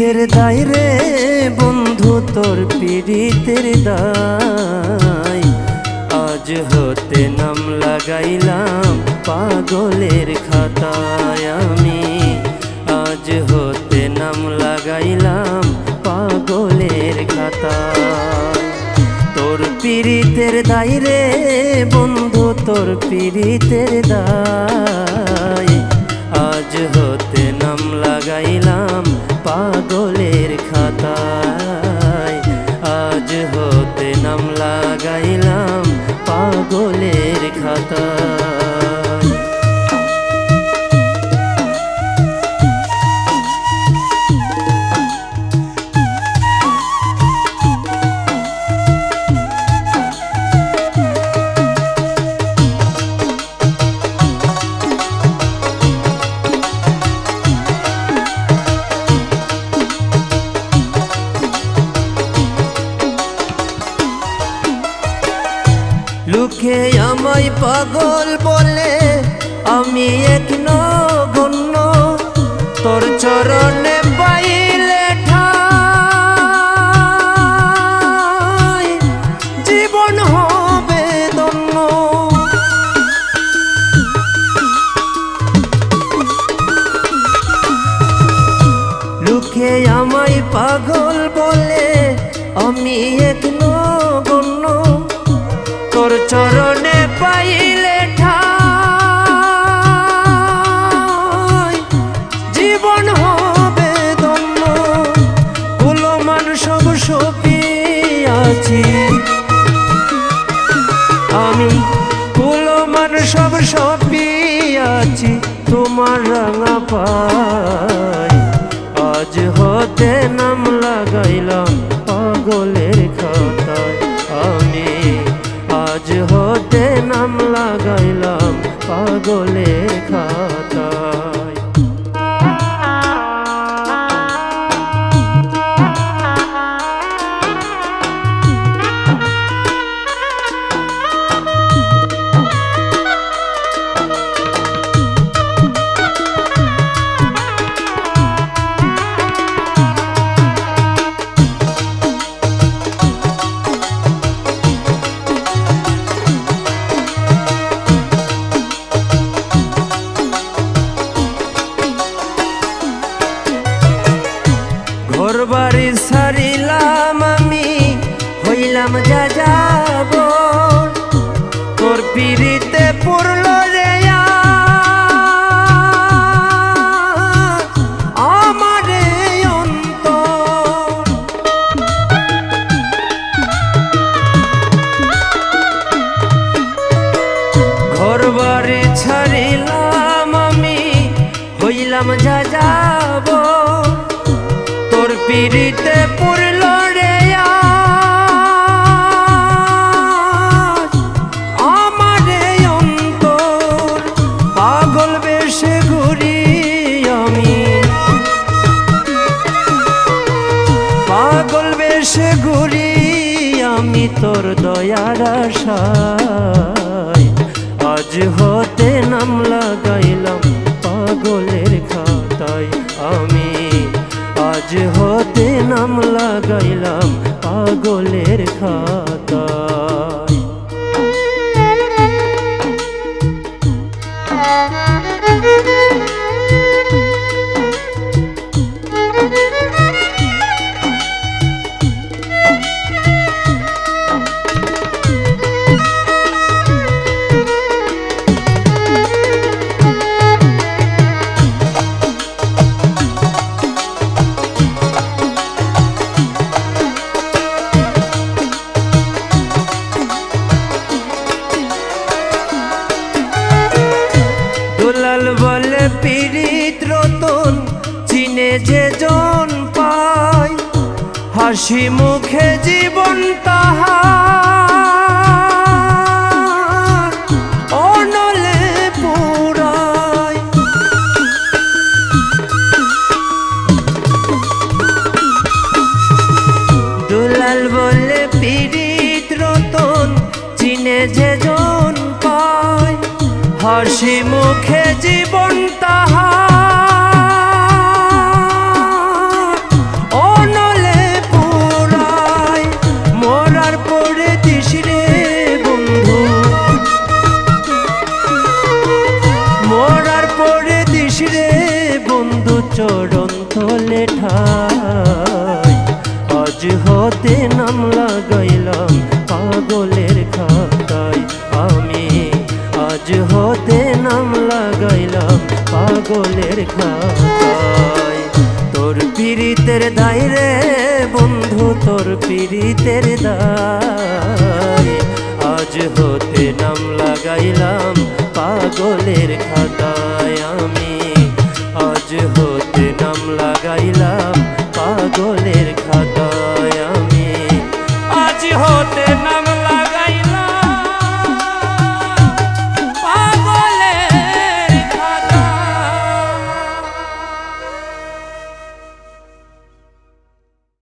পীড়িতের দায় রে বন্ধু তোর পীড়িতের দায়। আজ হতে নাম লাগাইলাম পাগলের খাতায় আমি, আজ হতে নাম লাগাইলাম পাগলের খাতায়। তোর পীড়িতের দায় রে বন্ধু তোর পীড়িতের দায়। আজ হতে নাম লাগাইলাম পাগলের খাতায়, আজ হতে নাম লাগাইলাম পাগলের খাতায়। লোকে আমায় পাগল বলে আমি এক নগণ্য, তোর চরণে পাইলে ঠাই জীবন হবে ধন্য। লোকে আমায় পাগল বলে আমি এক নগণ্য, তোর চরণে পাইলে ঠাই জীবন হবে ধন্য। কুলমান সব সপিয়াছি আমি, কুলমান সব সপিয়াছি তোমার রাঙা পাই। আজ হতে নাম লাগাইলাম পাগলের খাতায় আমি, আজ হতে নাম লাগাইলাম পাগলের খাতায়। ঘর বাড়ি ছাড়িলাম আমি হইলাম যা যাব, তোর পিড়িতে পড়ল রে আমারে অন্তর। ঘর বাড়ি ছাড়িলাম আমি হইলাম যা যাব, তোর পিড়িতে পড়ল রে আমারে অন্তর। পাগল বেশে ঘুরি আমি, পাগল বেশে ঘুরি আমি তোর দয়ার আশায়। আজ হতে নাম লাগাইলাম পাগলের খাতায় আমি, আজ হতে নাম লাগাইলাম পাগলের খাতায়। দুলাল বলে পীড়িত রতন চিনে যে জন পায়, হাসি মুখে জীবন তাহার অনলে পুরায়। দুলাল বলে পীড়িত রতন চিনে যে জন পায়, হাসি মুখে জীবন তাহার আজ হতে নাম লাগাইলাম পাগলের খাতায় আমি, আজ হতে নাম লাগাইলাম পাগলের খাতায়। তোর পীড়িতের দায় রে বন্ধু, তোর পীড়িতের দায়, আজ হতে নাম লাগাইলাম পাগলের খাতায় আমি, আজ হতে নাম লাগাইলাম পাগলের খাতায়।